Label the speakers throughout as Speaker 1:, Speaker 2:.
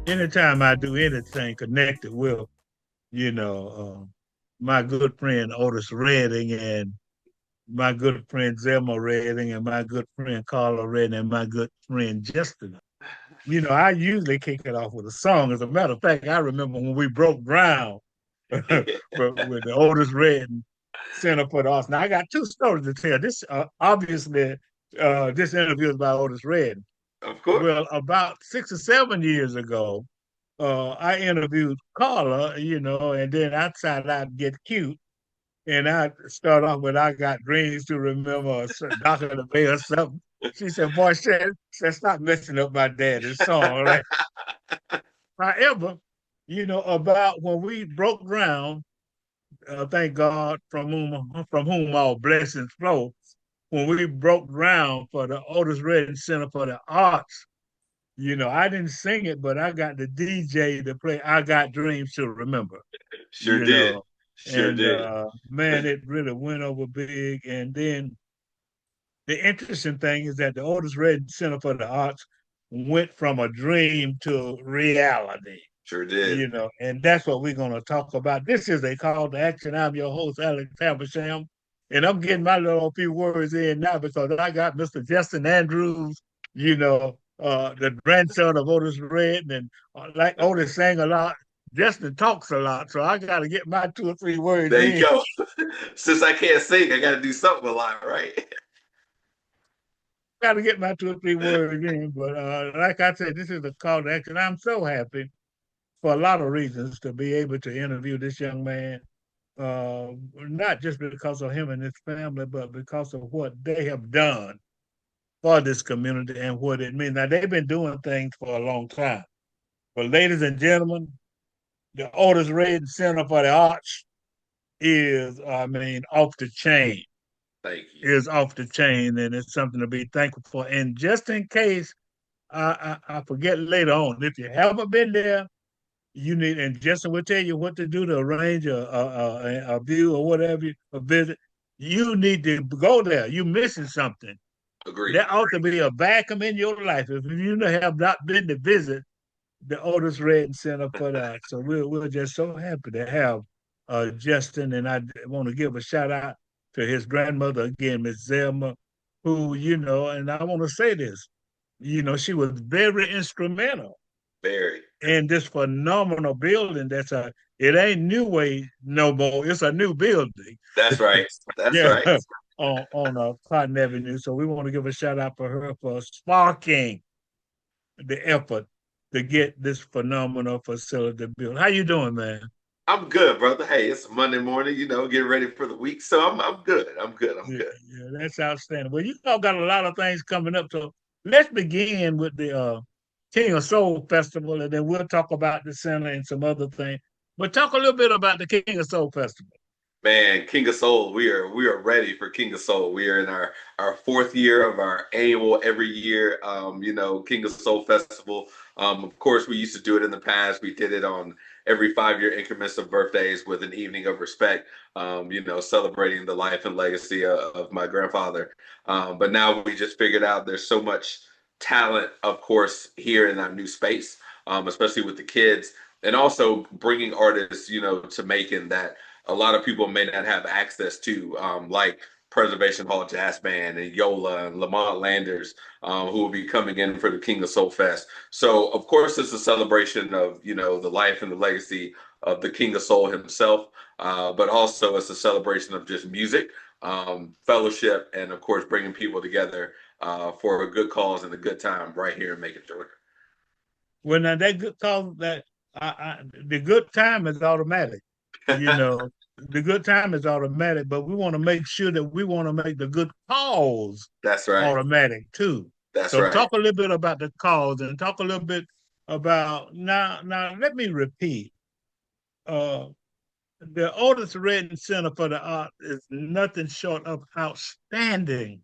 Speaker 1: anytime I do anything connected with, you know, my good friend Otis Redding and my good friend Zelma Redding and my good friend Carla Redding and my good friend Justin. I usually kick it off with a song. As a matter of fact, I remember when we broke ground with the Otis Redding Center for the Arts. Now, I got two stories to tell. This obviously, this interview is about Otis Redding.
Speaker 2: Of course.
Speaker 1: Well, about 6 or 7 years ago, I interviewed Carla, and then outside I'd get cute. And I start off with "I Got Dreams to Remember," or "Dock of the Bay" or something. She said, "Boy, said, stop messing up my daddy's song." Right? However, about when we broke ground, thank God from whom all blessings flow. When we broke ground for the Otis Redding Center for the Arts, I didn't sing it, but I got the DJ to play "I Got Dreams to Remember."
Speaker 2: Sure
Speaker 1: You
Speaker 2: did.
Speaker 1: know,
Speaker 2: Sure
Speaker 1: and
Speaker 2: did.
Speaker 1: man, it really went over big. And then the interesting thing is that the Otis Redding Center for the Arts went from a dream to reality.
Speaker 2: Sure did.
Speaker 1: And that's what we're going to talk about. This is a call to action. I'm your host, Alex Habersham, and I'm getting my little few words in now because I got Mr. Justin Andrews, the grandson of Otis Redding, and like Otis sang a lot, Justin talks a lot, so I got to get my 2 or 3 words
Speaker 2: There you
Speaker 1: in.
Speaker 2: go. Since I can't sing, I got to do something a lot, right?
Speaker 1: Got to get my 2 or 3 words in. But like I said, this is a call to action. I'm so happy for a lot of reasons to be able to interview this young man, not just because of him and his family, but because of what they have done for this community and what it means. Now, they've been doing things for a long time. But, ladies and gentlemen, the Otis Redding Center for the Arts is, off the chain.
Speaker 2: Thank you.
Speaker 1: Is off the chain, and it's something to be thankful for. And just in case I forget later on, if you haven't been there, you need, and Justin will tell you what to do to arrange a view or whatever, a visit. You need to go there. You're missing something.
Speaker 2: Agreed.
Speaker 1: There ought to be a vacuum in your life if you have not been to visit the Otis Redding Center for the Arts. So we're just so happy to have Justin, and I want to give a shout out to his grandmother again, Miss Zelma, who and I want to say this, she was very instrumental
Speaker 2: Very.
Speaker 1: in this phenomenal building. It ain't New Way no more. It's a new building.
Speaker 2: That's right. That's
Speaker 1: Yeah,
Speaker 2: right.
Speaker 1: on Cotton Avenue. So we want to give a shout out for her for sparking the effort to get this phenomenal facility built. How you doing, man?
Speaker 2: I'm good, brother. Hey, it's Monday morning, getting ready for the week. So I'm good. I'm good. I'm
Speaker 1: Yeah,
Speaker 2: good.
Speaker 1: yeah, that's outstanding. Well, you all got a lot of things coming up. So let's begin with the King of Soul Festival, and then we'll talk about the center and some other things. But talk a little bit about the King of Soul Festival.
Speaker 2: Man, King of Soul, we are ready for King of Soul. We are in our fourth year of our annual every year King of Soul Festival. Of course, we used to do it in the past. We did it on every 5 year increments of birthdays with an evening of respect, celebrating the life and legacy of my grandfather. But now we just figured out there's so much talent, of course, here in our new space, especially with the kids, and also bringing artists, to Macon that a lot of people may not have access to, like Preservation Hall Jazz Band and Yola and Lamond Landers, who will be coming in for the King of Soul Fest. So, of course, it's a celebration of the life and the legacy of the King of Soul himself, but also it's a celebration of just music, fellowship, and of course, bringing people together for a good cause and a good time right here in Macon, Georgia.
Speaker 1: Well, now that good call that the good time is automatic. You know, the good time is automatic, but we want to make sure that we want to make the good cause
Speaker 2: That's right.
Speaker 1: automatic too.
Speaker 2: That's
Speaker 1: So
Speaker 2: right.
Speaker 1: talk a little bit about the cause and talk a little bit about now. Now let me repeat. Uh, the Otis Redding Center for the Arts is nothing short of outstanding.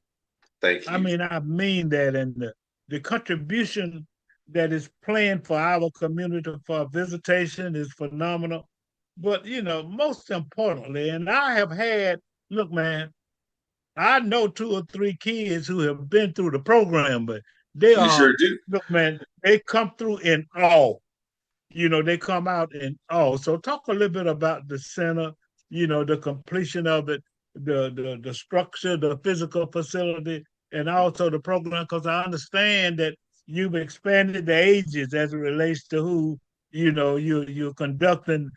Speaker 2: Thank you.
Speaker 1: I mean that, and the contribution that is planned for our community for visitation is phenomenal. But most importantly, and I have had, look, man, I know 2 or 3 kids who have been through the program, but they
Speaker 2: You
Speaker 1: are,
Speaker 2: sure do.
Speaker 1: look, man, they come through in awe. they come out and so talk a little bit about the center, the completion of it, the structure, the physical facility, and also the program, because I understand that you've expanded the ages as it relates to who, you're conducting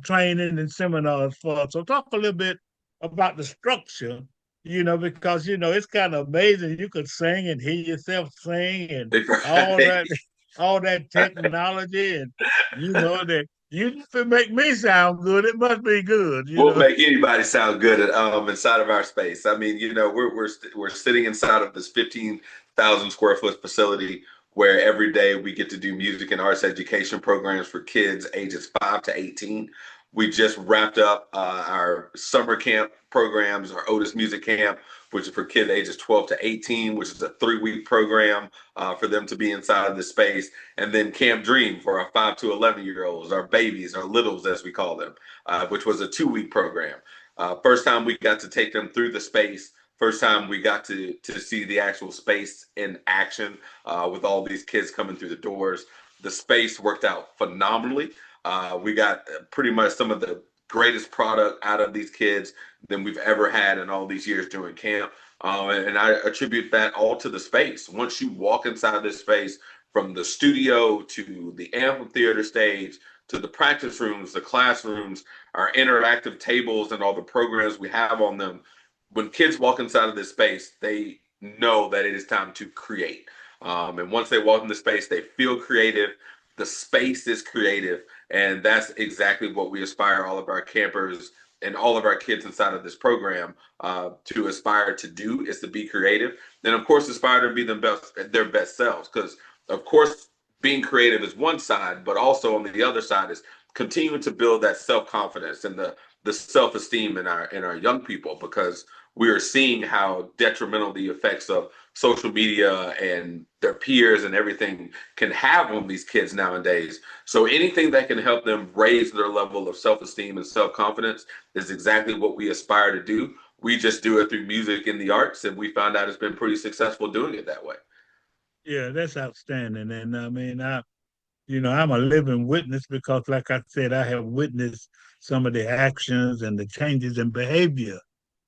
Speaker 1: training and seminars for. So talk a little bit about the structure, because it's kind of amazing. You could sing and hear yourself sing and all that all that technology, and that you if it make me sound good, it must be good.
Speaker 2: We'll make anybody sound good inside of our space. I mean, we're sitting inside of this 15,000 square foot facility where every day we get to do music and arts education programs for kids ages 5 to 18. We just wrapped up our summer camp programs, our Otis Music Camp, which is for kids ages 12 to 18, which is a 3 week program for them to be inside of the space. And then Camp Dream for our 5 to 11 year olds, our babies, our littles, as we call them, which was a 2 week program. First time we got to take them through the space. First time we got to see the actual space in action with all these kids coming through the doors. The space worked out phenomenally. We got pretty much some of the greatest product out of these kids than we've ever had in all these years doing camp. And I attribute that all to the space. Once you walk inside this space, from the studio to the amphitheater stage to the practice rooms, the classrooms, our interactive tables, and all the programs we have on them, when kids walk inside of this space, they know that it is time to create. And once they walk in the space, they feel creative. The space is creative. And that's exactly what we aspire all of our campers and all of our kids inside of this program to aspire to do, is to be creative. Then, of course, aspire to be their best selves. Because, of course, being creative is one side, but also on the other side is continuing to build that self-confidence and the self-esteem in our young people, because we are seeing how detrimental the effects of social media and their peers and everything can have on these kids nowadays. So anything that can help them raise their level of self-esteem and self-confidence is exactly what we aspire to do. We just do it through music and the arts, and we found out it's been pretty successful doing it that way.
Speaker 1: Yeah, that's outstanding. And I mean, I'm a living witness because, like I said, I have witnessed some of the actions and the changes in behavior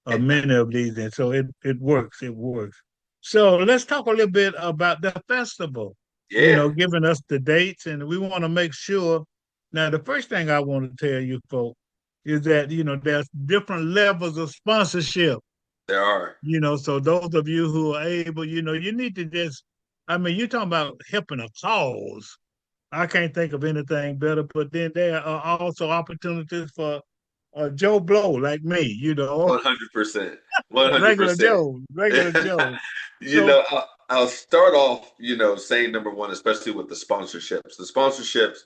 Speaker 1: of many of these. And so it works. It works. So let's talk a little bit about the festival,
Speaker 2: Yeah,
Speaker 1: giving us the dates. And we want to make sure. Now, the first thing I want to tell you, folks, is that, there's different levels of sponsorship.
Speaker 2: there are.
Speaker 1: So those of you who are able, you need to just, I mean, you're talking about helping a cause. I can't think of anything better. But then there are also opportunities for Joe Blow like me,
Speaker 2: 100%.
Speaker 1: regular
Speaker 2: 100%.
Speaker 1: Joe, regular Joe.
Speaker 2: you
Speaker 1: So
Speaker 2: know, I'll start off, saying number one, especially with the sponsorships. The sponsorships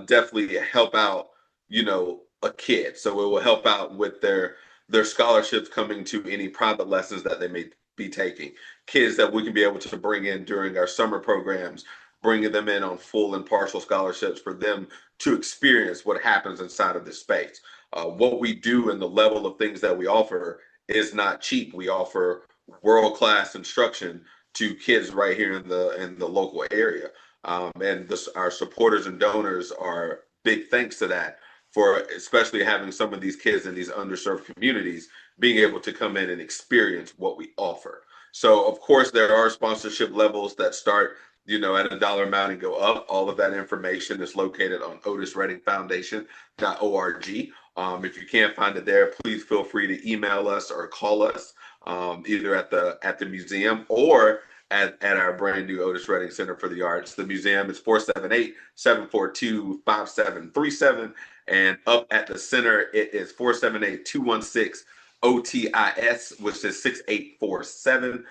Speaker 2: definitely help out, a kid. So it will help out with their scholarships coming to any private lessons that they may be taking. Kids that we can be able to bring in during our summer programs, bringing them in on full and partial scholarships for them to experience what happens inside of this space. What we do and the level of things that we offer is not cheap. We offer world class instruction to kids right here in the local area, and our supporters and donors are big thanks to that, for especially having some of these kids in these underserved communities being able to come in and experience what we offer. So, of course, there are sponsorship levels that start, at a dollar amount and go up. All of that information is located on otisreddingfoundation.org. If you can't find it there, please feel free to email us or call us, either at the museum or at our brand new Otis Redding Center for the Arts. The museum is 478-742-5737. And up at the center, it is 478-216 OTIS, which is 6847,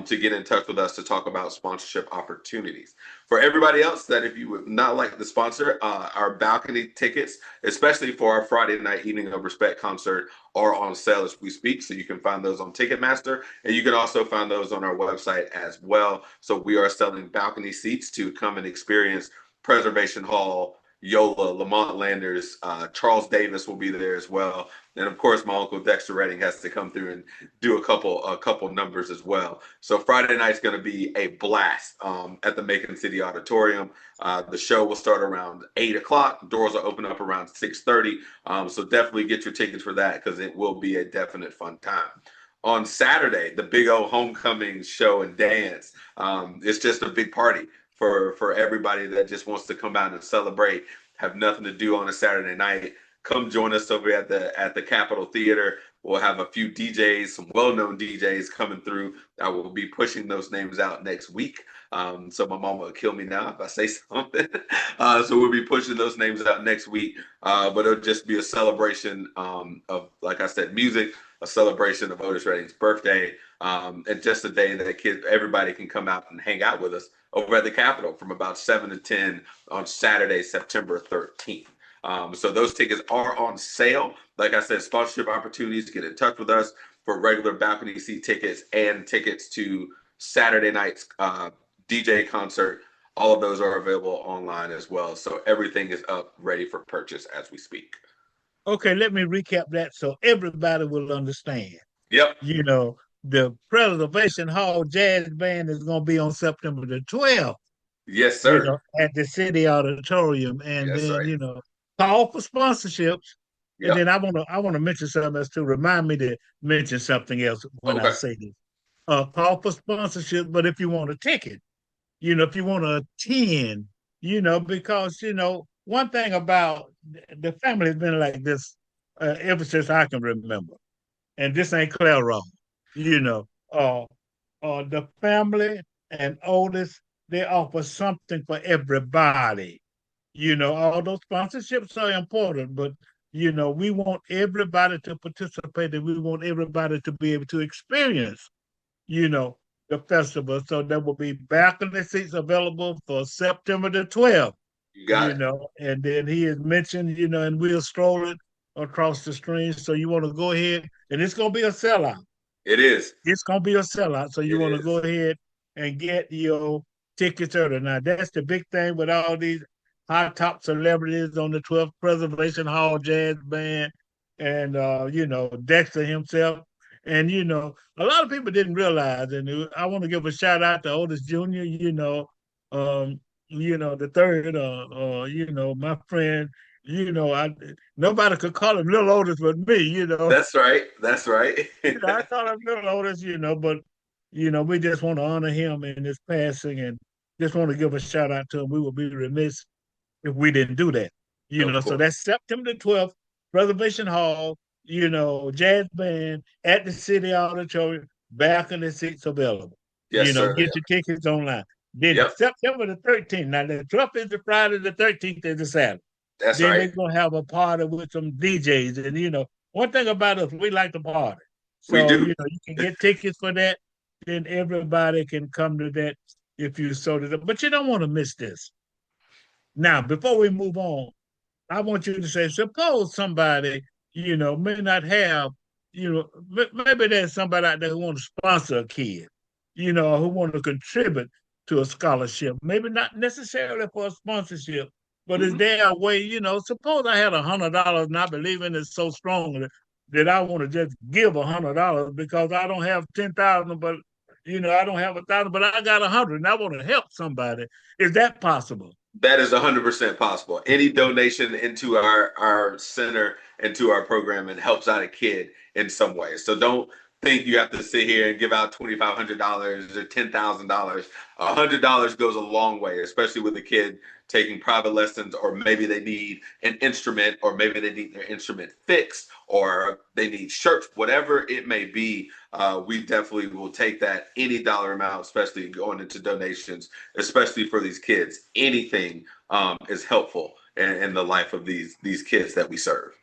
Speaker 2: to get in touch with us to talk about sponsorship opportunities. For everybody else, that if you would not like to sponsor, our balcony tickets, especially for our Friday night Evening of Respect concert, are on sale as we speak. So you can find those on Ticketmaster, and you can also find those on our website as well. So we are selling balcony seats to come and experience Preservation Hall, Yola, Lamond Landers, Charles Davis will be there as well. And of course, my uncle Dexter Redding has to come through and do a couple numbers as well. So Friday night's going to be a blast at the Macon City Auditorium. The show will start around 8 o'clock. Doors will open up around 6:30. So definitely get your tickets for that because it will be a definite fun time. On Saturday, the big old homecoming show and dance. It's just a big party for everybody that just wants to come out and celebrate, have nothing to do on a Saturday night. Come join us over at the Capitol Theater. We'll have a few DJs, some well-known DJs coming through. I will be pushing those names out next week. So my mama will kill me now if I say something. So we'll be pushing those names out next week. But it'll just be a celebration of, like I said, music, a celebration of Otis Redding's birthday, and just a day that everybody can come out and hang out with us over at the Capitol from about 7 to 10 on Saturday, September 13th. So those tickets are on sale. Like I said, sponsorship opportunities, get in touch with us for regular balcony seat tickets and tickets to Saturday night's DJ concert. All of those are available online as well. So everything is up, ready for purchase as we speak.
Speaker 1: Okay, let me recap that so everybody will understand.
Speaker 2: Yep.
Speaker 1: You know, the Preservation Hall Jazz Band is going to be on September the 12th,
Speaker 2: Yes, sir.
Speaker 1: at the City Auditorium. And
Speaker 2: Yes,
Speaker 1: then,
Speaker 2: right.
Speaker 1: call for sponsorships. And
Speaker 2: Yep.
Speaker 1: then I want to mention something else to remind me to mention something else when I
Speaker 2: Okay.
Speaker 1: say this. Call for sponsorship, but if you want a ticket, if you want to attend, because, one thing about the family has been like this ever since I can remember. And this ain't Claire wrong. You know, uh, the family and Otis, they offer something for everybody. All those sponsorships are important, but we want everybody to participate and we want everybody to be able to experience, you know, the festival. So there will be balcony seats available for September the 12th,
Speaker 2: You got it.
Speaker 1: and then he has mentioned, and we're strolling across the stream. So you want to go ahead, and it's going to be a sellout.
Speaker 2: It is.
Speaker 1: It's going to be a sellout. So you
Speaker 2: It
Speaker 1: want to go
Speaker 2: is.
Speaker 1: ahead and get your tickets early. Now, that's the big thing with all these high top celebrities on the 12th Preservation Hall Jazz Band and, Dexter himself. And, a lot of people didn't realize, and I want to give a shout out to Otis Jr., um, the third, my friend, I nobody could call him Little Otis but me,
Speaker 2: That's right. That's right.
Speaker 1: I call him Little Otis, but we just want to honor him in his passing and just want to give a shout out to him. We would be remiss if we didn't do that.
Speaker 2: Of
Speaker 1: So
Speaker 2: course.
Speaker 1: that's September the 12th, Preservation Hall, jazz band at the City Auditorium, balcony seats available.
Speaker 2: Yes, sir. They
Speaker 1: Get
Speaker 2: are.
Speaker 1: your tickets online. Then
Speaker 2: Yep.
Speaker 1: September the 13th, now the 12th is the Friday, the 13th is the Saturday.
Speaker 2: That's
Speaker 1: Then
Speaker 2: right.
Speaker 1: they're gonna have a party with some DJs. And one thing about us, we like to party.
Speaker 2: We
Speaker 1: So,
Speaker 2: do.
Speaker 1: you can get tickets for that. Then everybody can come to that if you sold it up. But you don't want to miss this. Now, before we move on, I want you to say, suppose somebody, may not have, maybe there's somebody out there who want to sponsor a kid, who want to contribute to a scholarship. Maybe not necessarily for a sponsorship, but is
Speaker 2: Mhm.
Speaker 1: there a way, suppose I had $100 and I believe in it so strongly that I want to just give $100 because I don't have 10,000, but I don't have 1,000, but I got 100 and I want to help somebody. Is that possible?
Speaker 2: That is 100% possible. Any donation into our center, into our program, and helps out a kid in some way. So don't think you have to sit here and give out $2,500 or $10,000. $100 goes a long way, especially with a kid taking private lessons, or maybe they need an instrument, or maybe they need their instrument fixed, or they need shirts, whatever it may be. We definitely will take that any dollar amount, especially going into donations, especially for these kids. Anything is helpful in the life of these kids that we serve.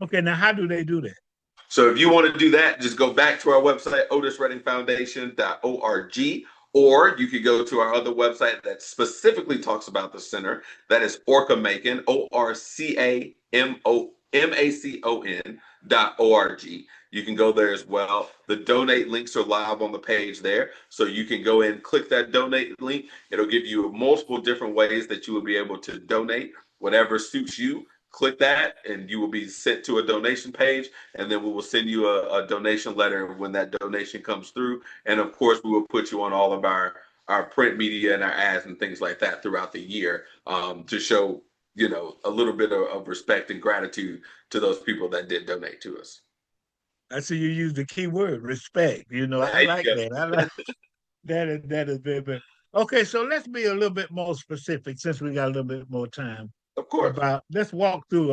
Speaker 1: Okay, now how do they do that?
Speaker 2: So if you want to do that, just go back to our website, otisreddingfoundation.org, or you could go to our other website that specifically talks about the center. That is Orca Macon, ORCAMOMACON.org. You can go there as well. The donate links are live on the page there. So you can go in, click that donate link. It'll give you multiple different ways that you will be able to donate. whatever suits you. Click that, and you will be sent to a donation page, and then we will send you a donation letter when that donation comes through. And of course, we will put you on all of our print media and our ads and things like that throughout the year, to show a little bit of respect and gratitude to those people that did donate to us.
Speaker 1: I see you use the key word respect. I
Speaker 2: There
Speaker 1: like
Speaker 2: you
Speaker 1: that. I like that is very. Okay, so let's be a little bit more specific since we got a little bit more time
Speaker 2: go. Of course.
Speaker 1: about. Let's walk through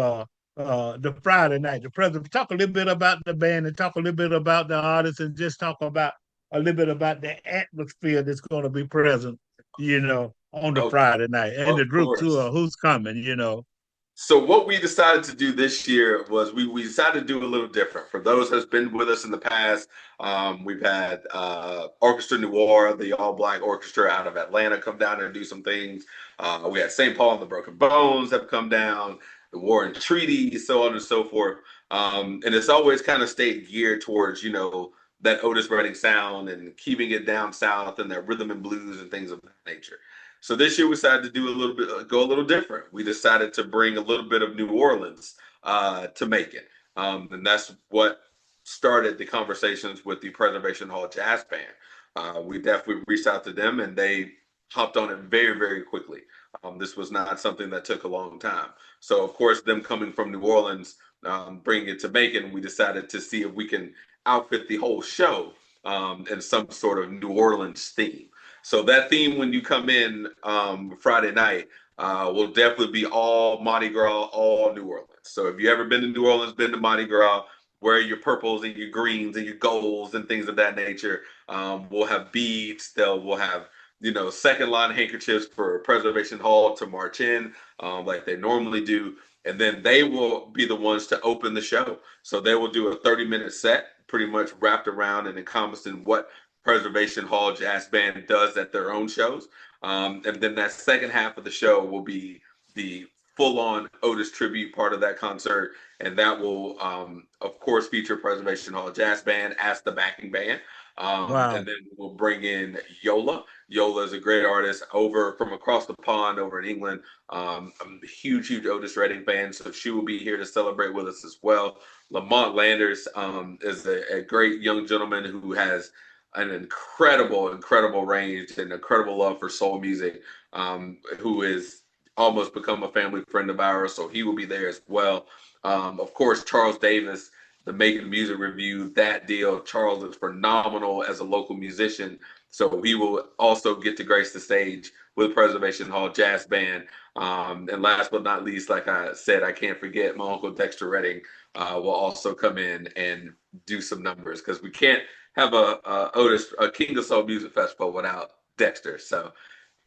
Speaker 1: the Friday night. The president talk a little bit about the band and talk a little bit about the artists and just talk about a little bit about the atmosphere that's going to be present. On the
Speaker 2: Of,
Speaker 1: Friday night and the
Speaker 2: of
Speaker 1: group tour.
Speaker 2: course.
Speaker 1: Who's coming?
Speaker 2: So what we decided to do this year was we decided to do a little different. For those that's been with us in the past, we've had Orchestra Noir, the all black orchestra out of Atlanta, come down and do some things. We had St. Paul and the Broken Bones have come down, the War and Treaty, so on and so forth. And it's always kind of stayed geared towards that Otis Redding sound and keeping it down south and that rhythm and blues and things of that nature. So this year we decided to do a little bit, go a little different. We decided to bring a little bit of New Orleans to Macon, and that's what started the conversations with the Preservation Hall Jazz Band. We definitely reached out to them, and they hopped on it very, very quickly. This was not something that took a long time. So, of course, them coming from New Orleans, bringing it to Macon, we decided to see if we can outfit the whole show in some sort of New Orleans theme. So that theme, when you come in Friday night, will definitely be all Mardi Gras, all New Orleans. So if you ever been to New Orleans, been to Mardi Gras, wear your purples and your greens and your golds and things of that nature. We'll have beads. We'll have second line handkerchiefs for Preservation Hall to march in, like they normally do. And then they will be the ones to open the show. So they will do a 30-minute set, pretty much wrapped around and encompassing what Preservation Hall Jazz Band does at their own shows. And then that second half of the show will be the full-on Otis tribute part of that concert, and that will, of course, feature Preservation Hall Jazz Band as the backing band. And
Speaker 1: Wow.
Speaker 2: then we'll bring in Yola. Yola is a great artist over from across the pond over in England. I'm a huge, huge Otis Redding fan, so she will be here to celebrate with us as well. Lamond Lande is a great young gentleman who has an incredible, incredible range and incredible love for soul music, who is almost become a family friend of ours. So he will be there as well. Of course, Charles Davis, the Making Music Review, that deal. Charles is phenomenal as a local musician. So he will also get to grace the stage with Preservation Hall Jazz Band. And last but not least, like I said, I can't forget my uncle Dexter Redding will also come in and do some numbers, because we can't have a King of Soul Music Festival without Dexter. So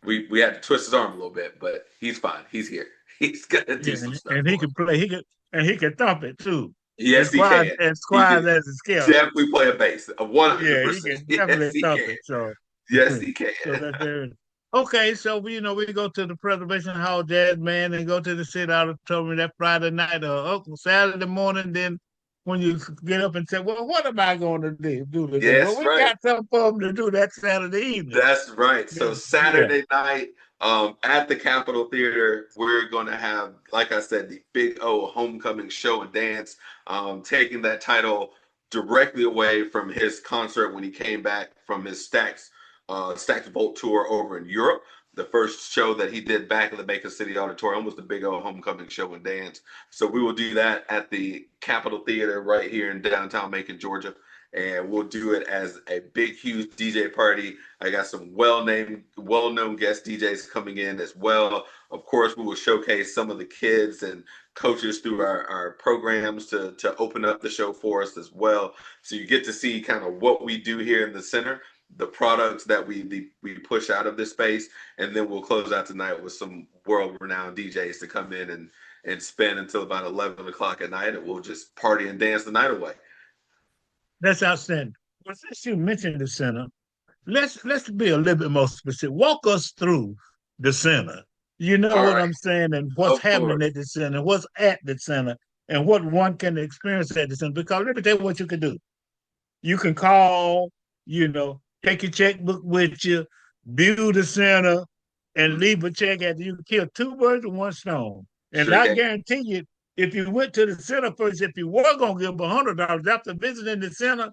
Speaker 2: we had to twist his arm a little bit, but he's fine. He's here. He's gonna do
Speaker 1: Yeah,
Speaker 2: some stuff
Speaker 1: and he
Speaker 2: for us.
Speaker 1: can play. He can thump it too.
Speaker 2: Yes,
Speaker 1: As
Speaker 2: he
Speaker 1: far
Speaker 2: can.
Speaker 1: as
Speaker 2: He
Speaker 1: far
Speaker 2: can
Speaker 1: as a skill.
Speaker 2: definitely play a bass. A one hundred
Speaker 1: Yeah, he
Speaker 2: percent.
Speaker 1: can
Speaker 2: Yes,
Speaker 1: definitely
Speaker 2: he
Speaker 1: thump
Speaker 2: can.
Speaker 1: it. So,
Speaker 2: Yes, he can.
Speaker 1: so that's very okay. So we go to the Preservation Hall Jazz Band and go to the City Auditorium that Friday night or Saturday morning. Then when you get up and say, "Well, what am I going to do today?" Well,
Speaker 2: Yes,
Speaker 1: we
Speaker 2: right.
Speaker 1: got something for them to do that Saturday evening.
Speaker 2: That's right. So
Speaker 1: Yeah,
Speaker 2: Saturday night, at the Capitol Theater, we're going to have, like I said, the Big O Homecoming Show and Dance, taking that title directly away from his concert when he came back from his Stax Volt tour over in Europe. The first show that he did back in the Macon City Auditorium was the Big O Homecoming Show and Dance. So we will do that at the Capitol Theater right here in downtown Macon, Georgia, and we'll do it as a big, huge DJ party. I got some well-known guest DJs coming in as well. Of course, we will showcase some of the kids and coaches through our programs to open up the show for us as well. So you get to see kind of what we do here in the center, the products that we push out of this space, and then we'll close out tonight with some world-renowned DJs to come in and spend until about 11 o'clock at night, and we'll just party and dance the night away.
Speaker 1: that's outstanding. Well, since you mentioned the center, let's be a little bit more specific. Walk us through the center. You know
Speaker 2: All
Speaker 1: what
Speaker 2: right,
Speaker 1: I'm saying, and what's
Speaker 2: of
Speaker 1: happening
Speaker 2: course.
Speaker 1: at the center, what's at the center, and what one can experience at the center. Because let me tell you what you can do. You can call, take your checkbook with you, view the center, and leave a check at you. You can kill two birds with one stone. And
Speaker 2: Sure
Speaker 1: I
Speaker 2: can.
Speaker 1: guarantee you, if you went to the center first, if you were gonna give $100 after visiting the center,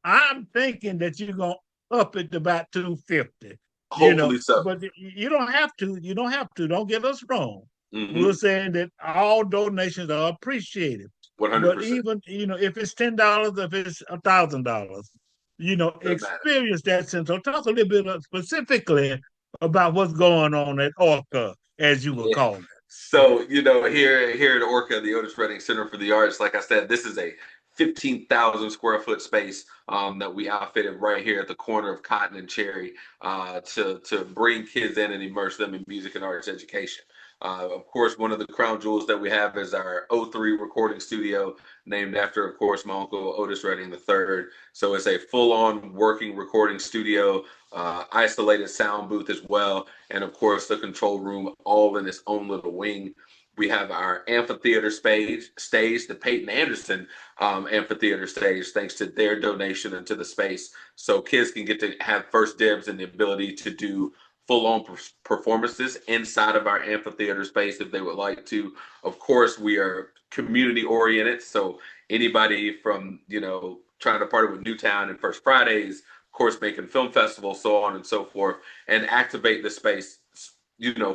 Speaker 1: I'm thinking that you're gonna up it to about 250.
Speaker 2: Hopefully so.
Speaker 1: But you don't have to. You don't have to. Don't get us wrong. We're
Speaker 2: Mm-hmm.
Speaker 1: saying that all donations are appreciated. But
Speaker 2: 100%.
Speaker 1: even if it's $10, if it's $1,000,
Speaker 2: Doesn't matter.
Speaker 1: experience that sense. So talk a little bit specifically about what's going on at Orca, as you would
Speaker 2: Yeah.
Speaker 1: call it.
Speaker 2: So, here at Orca, the Otis Redding Center for the Arts, like I said, this is a 15,000 square foot space that we outfitted right here at the corner of Cotton and Cherry to bring kids in and immerse them in music and arts education. Of course, one of the crown jewels that we have is our O3 recording studio, named after, of course, my uncle Otis Redding III. So it's a full-on working recording studio, isolated sound booth as well, and of course the control room all in its own little wing. We have our amphitheater stage, the Peyton Anderson amphitheater stage, thanks to their donation into the space. So kids can get to have first dibs and the ability to do full-on performances inside of our amphitheater space if they would like to. Of course, we are community oriented, so anybody from trying to party with Newtown and First Fridays, of course, making film festivals, so on and so forth, and activate the space,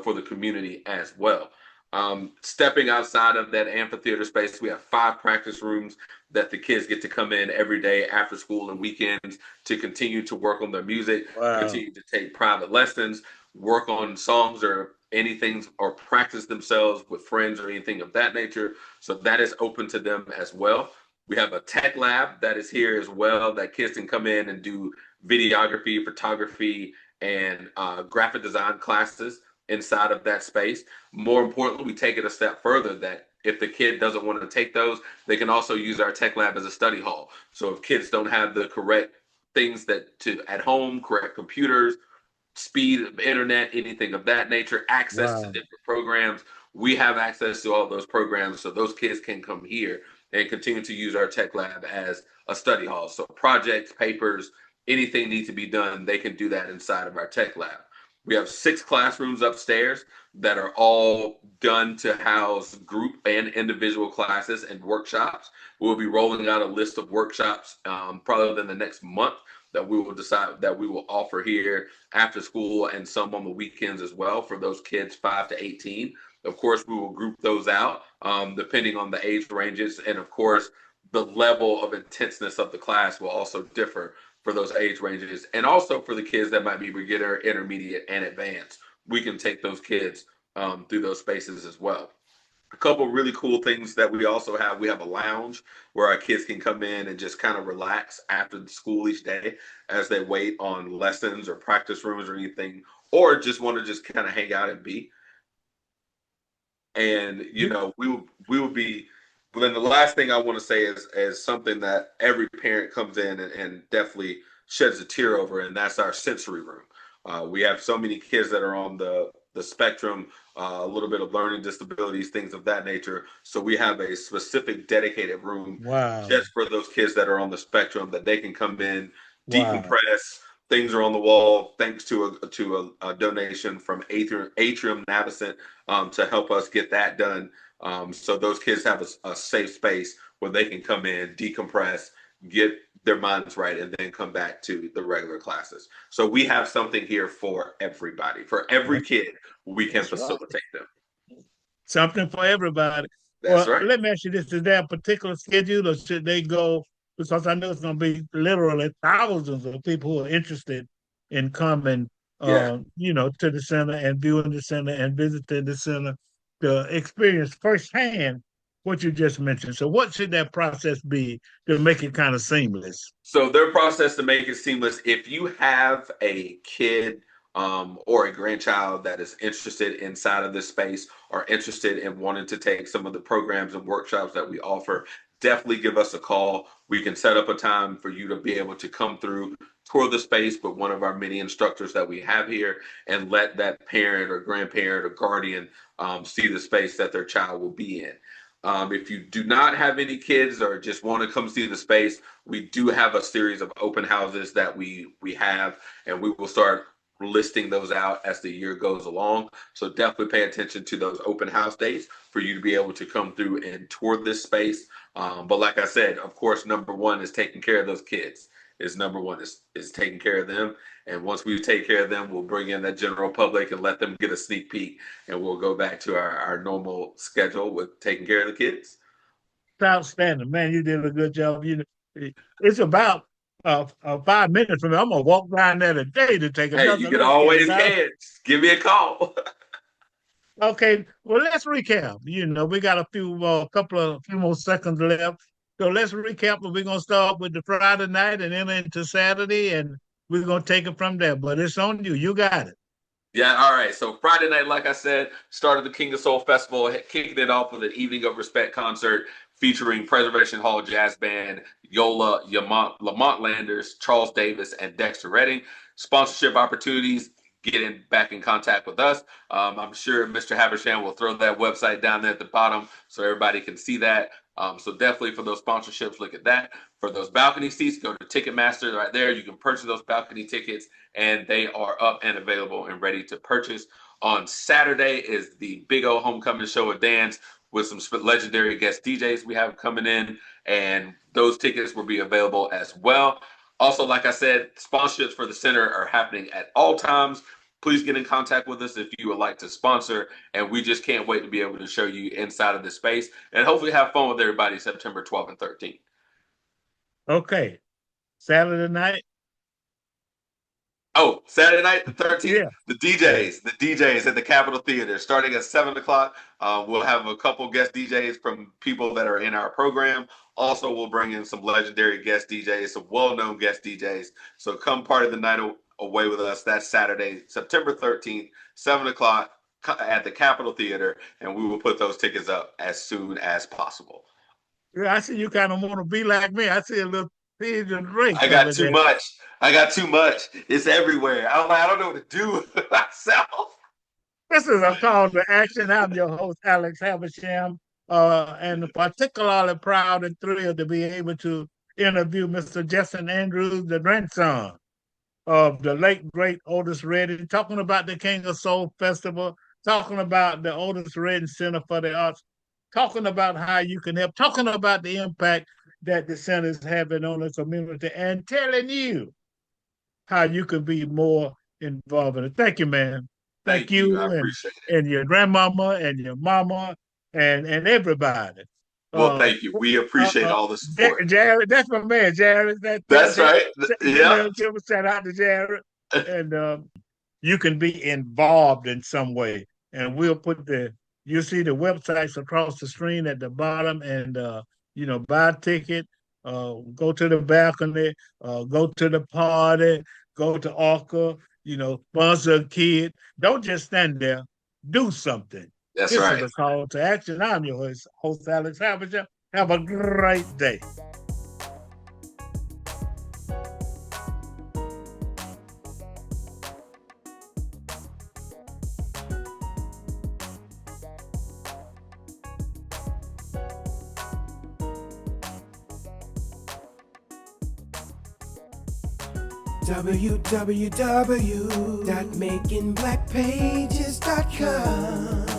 Speaker 2: for the community as well. Stepping outside of that amphitheater space, we have 5 practice rooms that the kids get to come in every day after school and weekends to continue to work on their music,
Speaker 1: Wow.
Speaker 2: continue to take private lessons, work on songs or anything, or practice themselves with friends or anything of that nature. So that is open to them as well. We have a tech lab that is here as well that kids can come in and do videography, photography, and graphic design classes inside of that space. More importantly, we take it a step further that if the kid doesn't want to take those, they can also use our tech lab as a study hall. So if kids don't have the correct things that to at home, correct computers, speed of internet, anything of that nature, access to
Speaker 1: Wow.
Speaker 2: different programs, we have access to all those programs so those kids can come here and continue to use our tech lab as a study hall. So projects, papers, anything needs to be done, they can do that inside of our tech lab. We have 6 classrooms upstairs that are all done to house group and individual classes and workshops. We'll be rolling out a list of workshops probably within the next month that we will decide that we will offer here after school and some on the weekends as well for those kids 5 to 18. Of course, we will group those out depending on the age ranges. And of course, the level of intenseness of the class will also differ for those age ranges. And also for the kids that might be beginner, intermediate, and advanced. We can take those kids through those spaces as well. A couple really cool things that we also have. We have a lounge where our kids can come in and just kind of relax after the school each day as they wait on lessons or practice rooms or anything, or just want to just kind of hang out and be. And we will be. But then the last thing I want to say is something that every parent comes in and definitely sheds a tear over, and that's our sensory room. We have so many kids that are on the spectrum, a little bit of learning disabilities, things of that nature. So we have a specific dedicated room
Speaker 1: Wow.
Speaker 2: just for those kids that are on the spectrum that they can come in,
Speaker 1: Wow.
Speaker 2: decompress. Things are on the wall thanks to a donation from Atrium Navicent to help us get that done. So those kids have a safe space where they can come in, decompress, get their minds right, and then come back to the regular classes. So we have something here for everybody, for every
Speaker 1: That's
Speaker 2: kid. We can
Speaker 1: that's right.
Speaker 2: facilitate them.
Speaker 1: Something for everybody.
Speaker 2: That's
Speaker 1: Well,
Speaker 2: right.
Speaker 1: let me ask you this: is there a particular schedule, or should they go? Because I know it's going to be literally thousands of people who are interested in coming,
Speaker 2: Yeah.
Speaker 1: to the center and viewing the center and visiting the center to experience firsthand what you just mentioned. So, what should that process be to make it kind of seamless?
Speaker 2: So their process to make it seamless, if you have a kid or a grandchild that is interested inside of this space or interested in wanting to take some of the programs and workshops that we offer, definitely give us a call. We can set up a time for you to be able to come through, tour the space with one of our many instructors that we have here, and let that parent or grandparent or guardian see the space that their child will be in. If you do not have any kids or just want to come see the space, we do have a series of open houses that we have, and we will start listing those out as the year goes along. So definitely pay attention to those open house dates for you to be able to come through and tour this space. But like I said, of course, number one is taking care of those kids. Is number one is taking care of them. And once we take care of them, we'll bring in that general public and let them get a sneak peek, and we'll go back to our normal schedule with taking care of the kids.
Speaker 1: It's outstanding, man. You did a good job. It's about 5 minutes from me. I'm gonna walk down there today to take
Speaker 2: Hey, you
Speaker 1: another
Speaker 2: can
Speaker 1: look at
Speaker 2: always
Speaker 1: it.
Speaker 2: can. Just give me a call.
Speaker 1: Okay, well, let's recap. We got a few more seconds left. So let's recap. We're gonna start with the Friday night and then into Saturday, and we're gonna take it from there. But it's on you. You got it.
Speaker 2: Yeah, all right. So Friday night, like I said, started the King of Soul Festival, kicking it off with an Evening of Respect concert featuring Preservation Hall Jazz Band, Yola, Lamond Landers, Charles Davis, and Dexter Redding. Sponsorship opportunities, getting back in contact with us. I'm sure Mr. Habersham will throw that website down there at the bottom so everybody can see that. So definitely for those sponsorships, look at that. For those balcony seats, go to Ticketmaster right there. You can purchase those balcony tickets, and they are up and available and ready to purchase. On Saturday is the Big O Homecoming Show and Dance with some legendary guest DJs we have coming in, and those tickets will be available as well. Also, like I said, sponsorships for the center are happening at all times. Please get in contact with us if you would like to sponsor, and we just can't wait to be able to show you inside of the space and hopefully have fun with everybody September 12th and 13th.
Speaker 1: Okay, Saturday night.
Speaker 2: Oh, Saturday night, the 13th,
Speaker 1: Yeah.
Speaker 2: the DJs at the Capitol Theater, starting at 7 o'clock. We'll have a couple guest DJs from people that are in our program. Also, we'll bring in some legendary guest DJs, some well-known guest DJs. So come party the night away with us. That's Saturday, September 13th, 7 o'clock at the Capitol Theater, and we will put those tickets up as soon as possible.
Speaker 1: Yeah, I see you kind of want to be like me. I see a little things and drink
Speaker 2: I got
Speaker 1: coming
Speaker 2: too
Speaker 1: there.
Speaker 2: much. I got too much. It's everywhere. I don't know what to do with myself.
Speaker 1: This is a call to action. I'm your host, Alex Habersham, and particularly proud and thrilled to be able to interview Mr. Justin Andrews, the grandson of the late, great Otis Redding, talking about the King of Soul Festival, talking about the Otis Redding Center for the Arts, talking about how you can help, talking about the impact that the center is having on the community, and telling you how you can be more involved in it. Thank you, man. Thank
Speaker 2: Thank you. I
Speaker 1: you
Speaker 2: appreciate it.
Speaker 1: and your grandmama and your mama and everybody.
Speaker 2: Well,
Speaker 1: Uh,
Speaker 2: thank you. We appreciate all the support.
Speaker 1: Jared, that's my man, Jared.
Speaker 2: That's right.
Speaker 1: Give
Speaker 2: Yeah.
Speaker 1: a shout out to Jared. And you can be involved in some way. And we'll you see the websites across the screen at the bottom, and buy a ticket, go to the balcony, go to the party, go to Orca, sponsor a kid. Don't just stand there, do something.
Speaker 2: That's
Speaker 1: This is
Speaker 2: right.
Speaker 1: a call to action. I'm your host Alex Habersham. Have a great day.
Speaker 3: www.makingblackpages.com